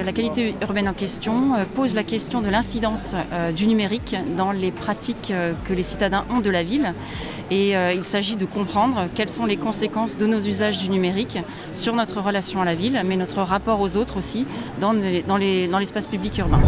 la qualité urbaine en question pose la question de l'incidence du numérique dans les pratiques que les citadins ont de la ville. Et il s'agit de comprendre quelles sont les conséquences de nos usages du numérique sur notre relation à la ville, mais notre rapport aux autres aussi dans l'espace public urbain.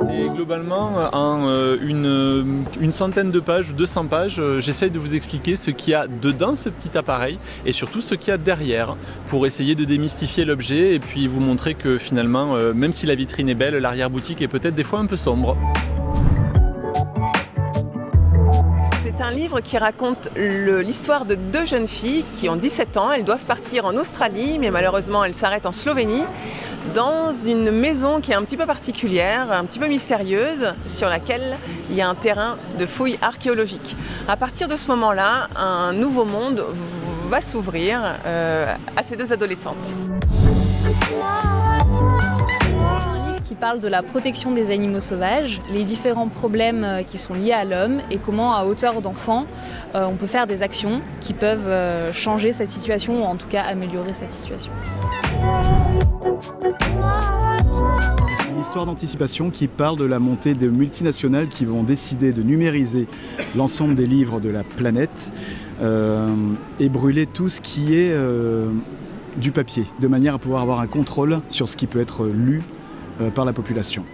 C'est globalement en une centaine de pages, 200 pages, j'essaye de vous expliquer ce qu'il y a dedans ce petit appareil et surtout ce qu'il y a derrière pour essayer de démystifier l'objet et puis vous montrer que finalement, même si la vitrine est belle, l'arrière-boutique est peut-être des fois un peu sombre. C'est un livre qui raconte l'histoire de deux jeunes filles qui ont 17 ans. Elles doivent partir en Australie, mais malheureusement elles s'arrêtent en Slovénie, dans une maison qui est un petit peu particulière, un petit peu mystérieuse, sur laquelle il y a un terrain de fouilles archéologiques. À partir de ce moment-là, un nouveau monde va s'ouvrir à ces deux adolescentes. Qui parle de la protection des animaux sauvages, les différents problèmes qui sont liés à l'homme et comment à hauteur d'enfant on peut faire des actions qui peuvent changer cette situation ou en tout cas améliorer cette situation. Une histoire d'anticipation qui parle de la montée de multinationales qui vont décider de numériser l'ensemble des livres de la planète et brûler tout ce qui est du papier, de manière à pouvoir avoir un contrôle sur ce qui peut être lu par la population.